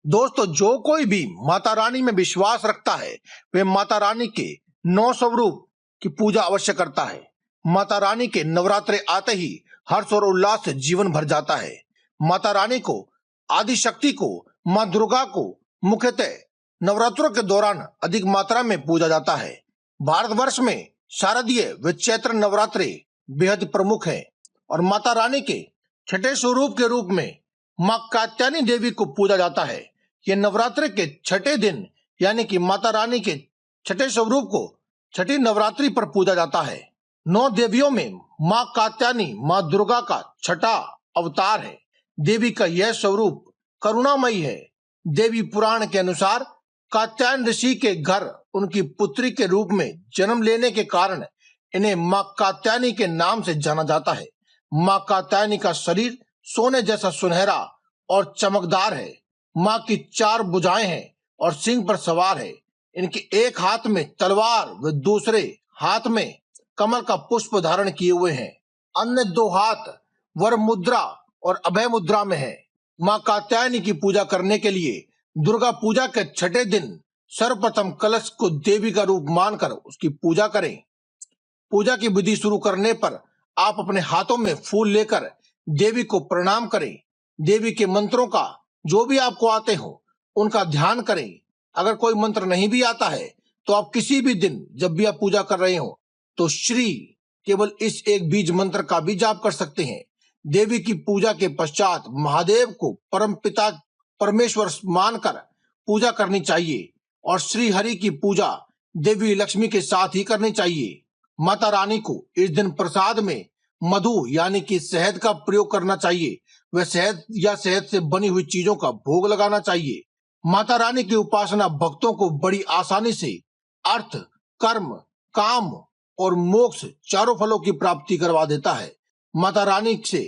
दोस्तों, जो कोई भी माता रानी में विश्वास रखता है वे माता रानी के 9 स्वरूप की पूजा अवश्य करता है। माता रानी के नवरात्रे आते ही हर्ष और उल्लास से जीवन भर जाता है। माता रानी को, आदि शक्ति को, माँ दुर्गा को मुख्यतः नवरात्रों के दौरान अधिक मात्रा में पूजा जाता है। भारतवर्ष में शारदीय व चैत्र नवरात्रे बेहद प्रमुख हैं और माता रानी के छठे स्वरूप के रूप में माँ कात्यायनी देवी को पूजा जाता है। ये नवरात्रि के छठे दिन यानी कि माता रानी के छठे स्वरूप को छठी नवरात्रि पर पूजा जाता है। 9 देवियों में माँ कात्यायनी माँ दुर्गा का छठा अवतार है। देवी का यह स्वरूप करुणामयी है। देवी पुराण के अनुसार कात्यायन ऋषि के घर उनकी पुत्री के रूप में जन्म लेने के कारण इन्हें माँ कात्यायनी के नाम से जाना जाता है। माँ कात्यायनी का शरीर सोने जैसा सुनहरा और चमकदार है। माँ की 4 भुजाएं हैं और सिंह पर सवार है। इनके एक हाथ में तलवार व दूसरे हाथ में कमल का पुष्प धारण किए हुए हैं। अन्य 2 हाथ वर मुद्रा और अभय मुद्रा में है। माँ कात्यायनी की पूजा करने के लिए दुर्गा पूजा के छठे दिन सर्वप्रथम कलश को देवी का रूप मानकर उसकी पूजा करें। पूजा की विधि शुरू करने पर आप अपने हाथों में फूल लेकर देवी को प्रणाम करें। देवी के मंत्रों का जो भी आपको आते हो उनका ध्यान करें। अगर कोई मंत्र नहीं भी आता है तो आप किसी भी दिन जब भी आप पूजा कर रहे हो तो श्री केवल इस एक बीज मंत्र का भी जाप कर सकते हैं। देवी की पूजा के पश्चात महादेव को परम पिता परमेश्वर मानकर पूजा करनी चाहिए और श्री हरि की पूजा देवी लक्ष्मी के साथ ही करनी चाहिए। माता रानी को इस दिन प्रसाद में मधु यानी कि शहद का प्रयोग करना चाहिए। वह शहद या शहद से बनी हुई चीजों का भोग लगाना चाहिए। माता रानी की उपासना भक्तों को बड़ी आसानी से अर्थ, कर्म, काम और मोक्ष चारों फलों की प्राप्ति करवा देता है। माता रानी से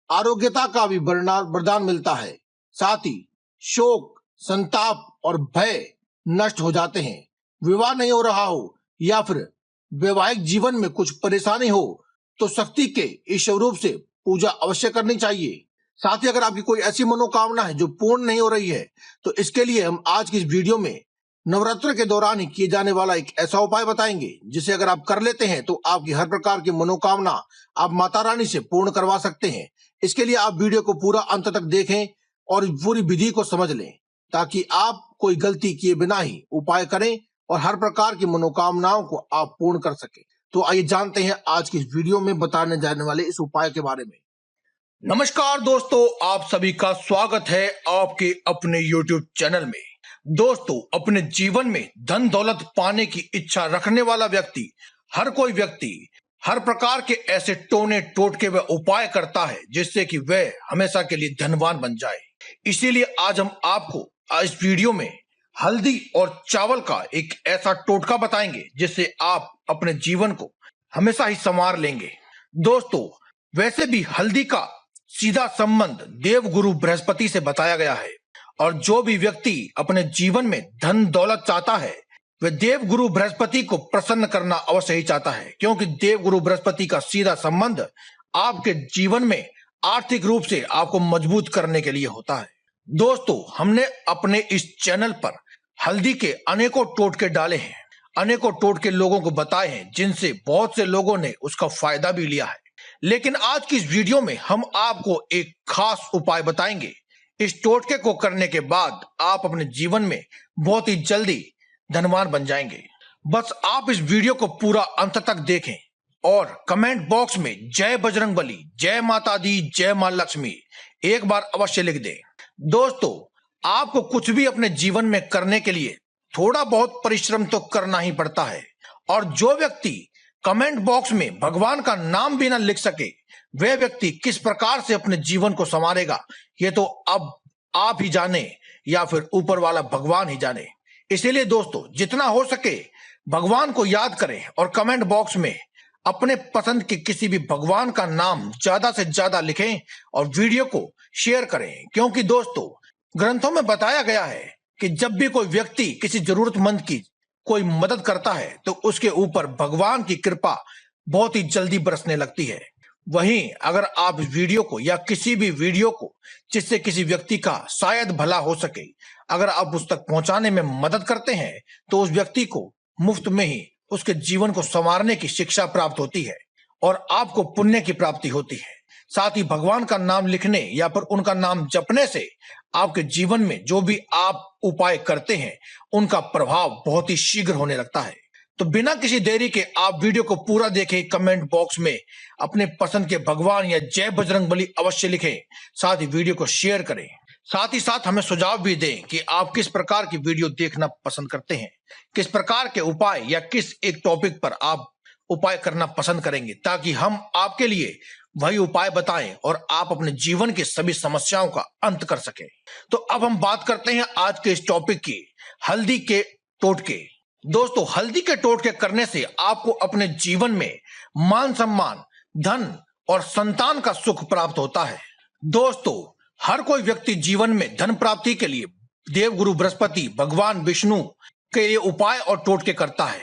आरोग्यता का भी वरदान मिलता है। साथ ही शोक, संताप और भय नष्ट हो जाते हैं। विवाह नहीं हो रहा हो या फिर वैवाहिक जीवन में कुछ परेशानी हो तो शक्ति के इस स्वरूप से पूजा अवश्य करनी चाहिए। साथ ही अगर आपकी कोई ऐसी मनोकामना है जो पूर्ण नहीं हो रही है तो इसके लिए हम आज की इस वीडियो में नवरात्र के दौरान ही किए जाने वाला एक ऐसा उपाय बताएंगे जिसे अगर आप कर लेते हैं तो आपकी हर प्रकार की मनोकामना आप माता रानी से पूर्ण करवा सकते हैं। इसके लिए आप वीडियो को पूरा अंत तक देखें और पूरी विधि को समझ लें ताकि आप कोई गलती किए बिना ही उपाय करें और हर प्रकार की मनोकामनाओं को आप पूर्ण कर सके। तो आइए जानते हैं आज की इस वीडियो में बताने जाने वाले इस उपाय के बारे में। नमस्कार दोस्तों, आप सभी का स्वागत है आपके अपने YouTube चैनल में। दोस्तों, अपने जीवन में धन दौलत पाने की इच्छा रखने वाला व्यक्ति, हर कोई व्यक्ति हर प्रकार के ऐसे टोने टोटके व उपाय करता है जिससे कि वह हमेशा के लिए धनवान बन जाए। इसीलिए आज हम आपको इस वीडियो में हल्दी और चावल का एक ऐसा टोटका बताएंगे जिससे आप अपने जीवन को हमेशा ही संवार लेंगे। दोस्तों, वैसे भी हल्दी का सीधा संबंध देव गुरु बृहस्पति से बताया गया है और जो भी व्यक्ति अपने जीवन में धन दौलत चाहता है वह देव गुरु बृहस्पति को प्रसन्न करना अवश्य ही चाहता है, क्योंकि देव गुरु बृहस्पति का सीधा संबंध आपके जीवन में आर्थिक रूप से आपको मजबूत करने के लिए होता है। दोस्तों, हमने अपने इस चैनल पर हल्दी के अनेकों टोटके डाले हैं, अनेकों टोटके लोगों को बताए हैं जिनसे बहुत से लोगों ने उसका फायदा भी लिया है। लेकिन आज की इस वीडियो में हम आपको एक खास उपाय बताएंगे। इस टोटके को करने के बाद आप अपने जीवन में बहुत ही जल्दी धनवान बन जाएंगे। बस आप इस वीडियो को पूरा अंत तक देखें और कमेंट बॉक्स में जय बजरंगबली, जय माता दी, जय मां लक्ष्मी एक बार अवश्य लिख दें। दोस्तों, आपको कुछ भी अपने जीवन में करने के लिए थोड़ा बहुत परिश्रम तो करना ही पड़ता है और जो व्यक्ति कमेंट बॉक्स में भगवान का नाम भी ना लिख सके वह व्यक्ति किस प्रकार से अपने जीवन को संवारेगा ये तो अब आप ही जाने या फिर ऊपर वाला भगवान ही जाने। इसीलिए दोस्तों, जितना हो सके भगवान को याद करें और कमेंट बॉक्स में अपने पसंद के किसी भी भगवान का नाम ज्यादा से ज्यादा लिखें और वीडियो को शेयर करें, क्योंकि दोस्तों ग्रंथों में बताया गया है कि जब भी कोई व्यक्ति किसी जरूरतमंद की कोई मदद करता है तो उसके ऊपर भगवान की कृपा बहुत ही जल्दी बरसने लगती है। वहीं अगर आप इस वीडियो को या किसी भी वीडियो को जिससे किसी व्यक्ति का शायद भला हो सके, अगर आप उस तक पहुंचाने में मदद करते हैं तो उस व्यक्ति को मुफ्त में ही उसके जीवन को संवारने की शिक्षा प्राप्त होती है और आपको पुण्य की प्राप्ति होती है। साथ ही भगवान का नाम लिखने या फिर उनका नाम जपने से आपके जीवन में जो भी आप उपाय करते हैं उनका प्रभाव बहुत ही शीघ्र होने लगता है। तो बिना किसी देरी के आप वीडियो को पूरा देखें, कमेंट बॉक्स में अपने पसंद के भगवान या जय बजरंगबली अवश्य लिखें, साथ ही वीडियो को शेयर करें। साथ ही साथ हमें सुझाव भी दें कि आप किस प्रकार की वीडियो देखना पसंद करते हैं, किस प्रकार के उपाय या किस एक टॉपिक पर आप उपाय करना पसंद करेंगे, ताकि हम आपके लिए वही उपाय बताएं और आप अपने जीवन की सभी समस्याओं का अंत कर सकें। तो अब हम बात करते हैं आज के इस टॉपिक की, हल्दी के टोटके। दोस्तों, हल्दी के टोटके करने से आपको अपने जीवन में मान सम्मान, धन और संतान का सुख प्राप्त होता है। दोस्तों, हर कोई व्यक्ति जीवन में धन प्राप्ति के लिए देवगुरु बृहस्पति, भगवान विष्णु के लिए उपाय और टोटके करता है,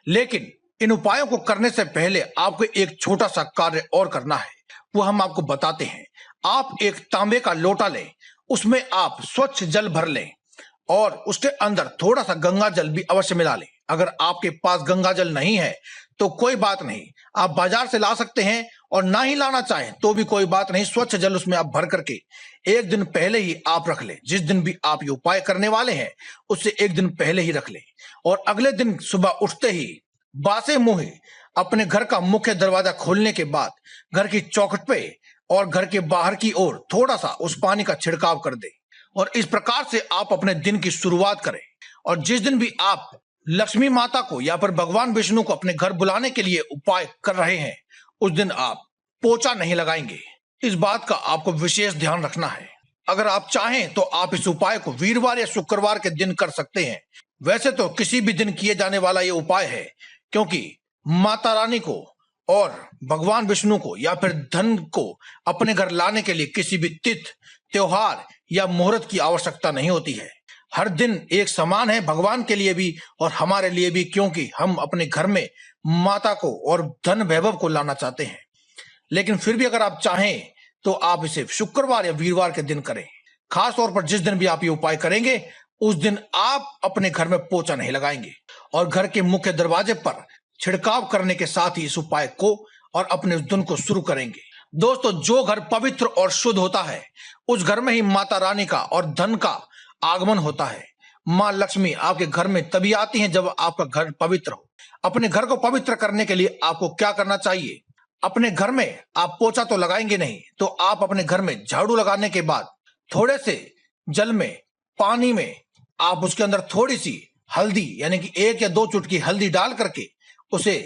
लेकिन इन उपायों को करने से पहले आपको एक छोटा सा कार्य और करना है, वो हम आपको बताते हैं। आप एक तांबे का लोटा लें, उसमें आप स्वच्छ जल भर लें और उसके अंदर थोड़ा सा गंगा जल भी अवश्य मिला लें। अगर आपके पास गंगा जल नहीं है तो कोई बात नहीं, आप बाजार से ला सकते हैं, और ना ही लाना चाहें तो भी कोई बात नहीं, स्वच्छ जल उसमें आप भर करके एक दिन पहले ही आप रख लें। जिस दिन भी आप ये उपाय करने वाले हैं उससे एक दिन पहले ही रख लें, और अगले दिन सुबह उठते ही बासे मुंह अपने घर का मुख्य दरवाजा खोलने के बाद घर की चौखट पे और घर के बाहर की ओर थोड़ा सा उस पानी का छिड़काव कर दें, और इस प्रकार से आप अपने दिन की शुरुआत करें। और जिस दिन भी आप लक्ष्मी माता को या फिर भगवान विष्णु को अपने घर बुलाने के लिए उपाय कर रहे हैं, उस दिन आप पोछा नहीं लगाएंगे। इस बात का आपको विशेष ध्यान रखना है। अगर आप चाहें तो आप इस उपाय को वीरवार या शुक्रवार के दिन कर सकते हैं। वैसे तो किसी भी दिन किए जाने वाला ये उपाय है, क्योंकि माता रानी को और भगवान विष्णु को या फिर धन को अपने घर लाने के लिए किसी भी तिथि, त्योहार या मुहूर्त की आवश्यकता नहीं होती है। हर दिन एक समान है, भगवान के लिए भी और हमारे लिए भी, क्योंकि हम अपने घर में माता को और धन वैभव को लाना चाहते हैं। लेकिन फिर भी अगर आप चाहें तो आप इसे शुक्रवार या वीरवार के दिन करें। खास तौर पर जिस दिन भी आप ये उपाय करेंगे उस दिन आप अपने घर में पोछा नहीं लगाएंगे, और घर के मुख्य दरवाजे पर छिड़काव करने के साथ ही इस उपाय को और अपने उस दिन को शुरू करेंगे। दोस्तों, जो घर पवित्र और शुद्ध होता है उस घर में ही माता रानी का और धन का आगमन होता है। माँ लक्ष्मी आपके घर में तभी आती हैं जब आपका घर पवित्र हो। अपने घर को पवित्र करने के लिए आपको क्या करना चाहिए? अपने घर में आप पोछा तो लगाएंगे नहीं, तो आप अपने घर में झाड़ू लगाने के बाद थोड़े से जल में, पानी में आप उसके अंदर थोड़ी सी हल्दी, यानी कि 1 या 2 चुटकी हल्दी डाल करके उसे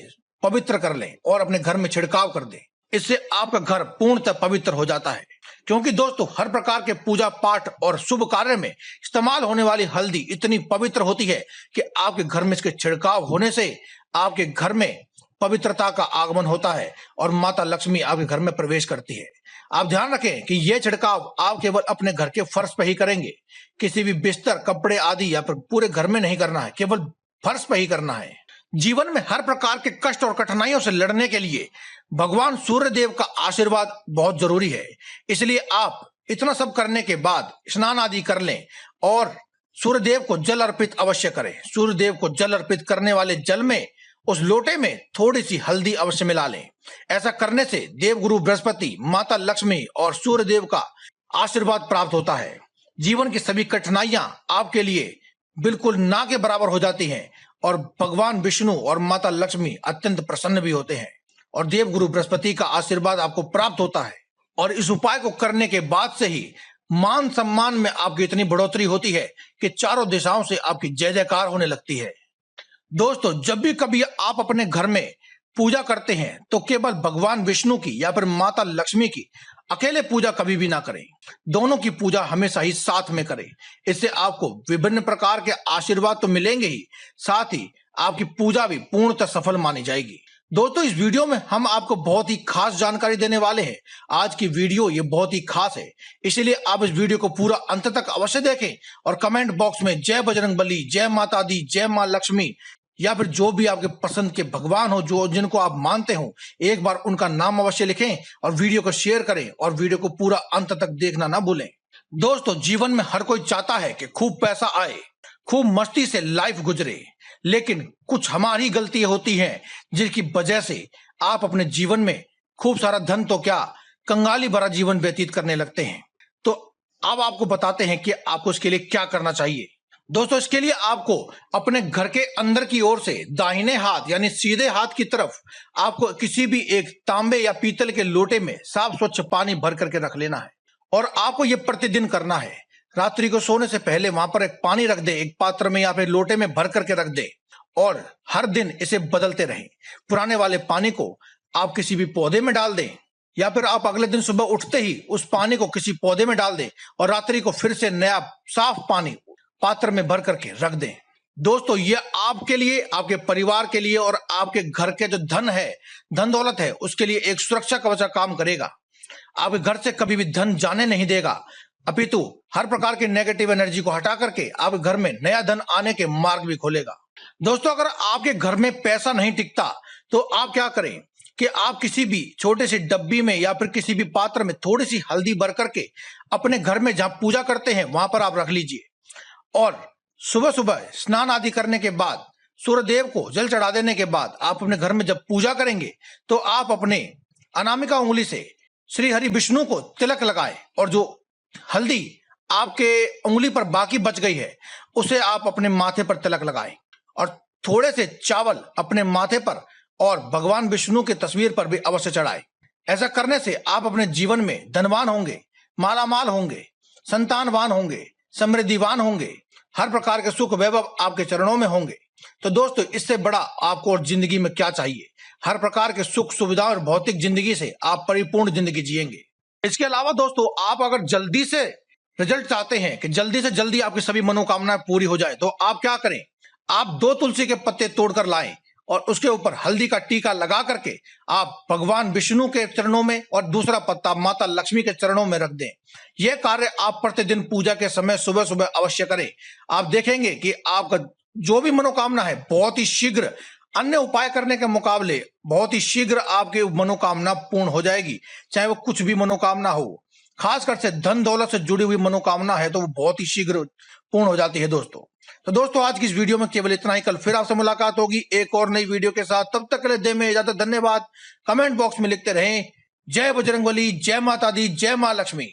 पवित्र कर लें और अपने घर में छिड़काव कर दें। इससे आपका घर पूर्णतः पवित्र हो जाता है। क्योंकि दोस्तों, हर प्रकार के पूजा पाठ और शुभ कार्य में इस्तेमाल होने वाली हल्दी इतनी पवित्र होती है कि आपके घर में इसके छिड़काव होने से आपके घर में पवित्रता का आगमन होता है और माता लक्ष्मी आपके घर में प्रवेश करती है। आप ध्यान रखें कि यह छिड़काव आप केवल अपने घर के फर्श पर ही करेंगे। किसी भी बिस्तर, कपड़े आदि या फिर पूरे घर में नहीं करना है, केवल फर्श पर ही करना है। जीवन में हर प्रकार के कष्ट और कठिनाइयों से लड़ने के लिए भगवान सूर्य देव का आशीर्वाद बहुत जरूरी है। इसलिए आप इतना सब करने के बाद स्नान आदि कर लें और सूर्य देव को जल अर्पित अवश्य करें। सूर्य देव को जल अर्पित करने वाले जल में उस लोटे में थोड़ी सी हल्दी अवश्य मिला लें। ऐसा करने से देवगुरु बृहस्पति, माता लक्ष्मी और सूर्य देव का आशीर्वाद प्राप्त होता है। जीवन की सभी कठिनाइयां आपके लिए बिल्कुल ना के बराबर हो जाती हैं और भगवान विष्णु और माता लक्ष्मी अत्यंत प्रसन्न भी होते हैं और देवगुरु बृहस्पति का आशीर्वाद आपको प्राप्त होता है। और इस उपाय को करने के बाद से ही मान सम्मान में आपकी इतनी बढ़ोतरी होती है कि चारों दिशाओं से आपकी जय जयकार होने लगती है। दोस्तों, जब भी कभी आप अपने घर में पूजा करते हैं तो केवल भगवान विष्णु की या फिर माता लक्ष्मी की अकेले पूजा कभी भी ना करें। दोनों की पूजा हमेशा ही साथ में करें। इससे आपको विभिन्न प्रकार के आशीर्वाद तो मिलेंगे ही, साथ ही आपकी पूजा भी पूर्णतः सफल मानी जाएगी। दोस्तों, इस वीडियो में हम आपको बहुत ही खास जानकारी देने वाले हैं। आज की वीडियो ये बहुत ही खास है, इसलिए आप इस वीडियो को पूरा अंत तक अवश्य देखें और कमेंट बॉक्स में जय बजरंगबली, जय माता दी, जय मां लक्ष्मी या फिर जो भी आपके पसंद के भगवान हो, जो जिनको आप मानते हो, एक बार उनका नाम अवश्य लिखें और वीडियो को शेयर करें और वीडियो को पूरा अंत तक देखना ना भूलें। दोस्तों, जीवन में हर कोई चाहता है कि खूब पैसा आए, खूब मस्ती से लाइफ गुजरे, लेकिन कुछ हमारी गलतियां होती हैं जिनकी वजह से आप अपने जीवन में खूब सारा धन तो क्या, कंगाली भरा जीवन व्यतीत करने लगते हैं। तो अब आपको बताते हैं कि आपको इसके लिए क्या करना चाहिए। दोस्तों, इसके लिए आपको अपने घर के अंदर की ओर से दाहिने हाथ यानी सीधे हाथ की तरफ आपको किसी भी एक तांबे या पीतल के लोटे में साफ स्वच्छ पानी भर करके रख लेना है और आपको यह प्रतिदिन करना है। रात्रि को सोने से पहले वहां पर एक पानी रख दे, एक पात्र में या फिर लोटे में भर करके रख दे और हर दिन इसे बदलते रहें। पुराने वाले पानी को आप किसी भी पौधे में डाल दें या फिर आप अगले दिन सुबह उठते ही उस पानी को किसी पौधे में डाल दें और रात्रि को फिर से नया साफ पानी पात्र में भर करके रख दें। दोस्तों, ये आपके लिए, आपके परिवार के लिए और आपके घर के जो धन है, धन दौलत है, उसके लिए एक सुरक्षा कवच का काम करेगा। आपके घर से कभी भी धन जाने नहीं देगा, अपितु हर प्रकार की नेगेटिव एनर्जी को हटा करके आपके घर में नया धन आने के मार्ग भी खोलेगा। दोस्तों, अगर आपके घर में पैसा नहीं टिकता तो आप क्या करें कि आप किसी भी छोटे से डब्बी में या फिर किसी भी पात्र में थोड़ी सी हल्दी भर करके अपने घर में जहां पूजा करते हैं वहां पर आप रख लीजिए और सुबह सुबह स्नान आदि करने के बाद, सूर्यदेव को जल चढ़ा देने के बाद आप अपने घर में जब पूजा करेंगे तो आप अपने अनामिका उंगली से श्री हरि विष्णु को तिलक लगाएं और जो हल्दी आपके उंगली पर बाकी बच गई है उसे आप अपने माथे पर तिलक लगाएं और थोड़े से चावल अपने माथे पर और भगवान विष्णु की तस्वीर पर भी अवश्य चढ़ाएं। ऐसा करने से आप अपने जीवन में धनवान होंगे, मालामाल होंगे, संतानवान होंगे, समृद्धिवान होंगे, हर प्रकार के सुख वैभव आपके चरणों में होंगे। तो दोस्तों, इससे बड़ा आपको और जिंदगी में क्या चाहिए। हर प्रकार के सुख सुविधा और भौतिक जिंदगी से आप परिपूर्ण जिंदगी जिएंगे। इसके अलावा दोस्तों, आप अगर जल्दी से रिजल्ट चाहते हैं कि जल्दी से जल्दी आपकी सभी मनोकामनाएं पूरी हो जाए तो आप क्या करें, आप 2 तुलसी के पत्ते तोड़कर लाएं और उसके ऊपर हल्दी का टीका लगा करके आप भगवान विष्णु के चरणों में और दूसरा पत्ता माता लक्ष्मी के चरणों में रख दें। यह कार्य आप प्रतिदिन पूजा के समय सुबह सुबह अवश्य करें। आप देखेंगे कि आपका जो भी मनोकामना है बहुत ही शीघ्र, अन्य उपाय करने के मुकाबले बहुत ही शीघ्र आपकी मनोकामना पूर्ण हो जाएगी। चाहे वो कुछ भी मनोकामना हो, खासकर से धन दौलत से जुड़ी हुई मनोकामना है तो वो बहुत ही शीघ्र पूर्ण हो जाती है। तो दोस्तों, आज की इस वीडियो में केवल इतना ही। कल फिर आपसे मुलाकात होगी एक और नई वीडियो के साथ। तब तक के लिए दे में इजाजत। धन्यवाद। कमेंट बॉक्स में लिखते रहें जय बजरंगबली, जय माता दी, जय मां लक्ष्मी।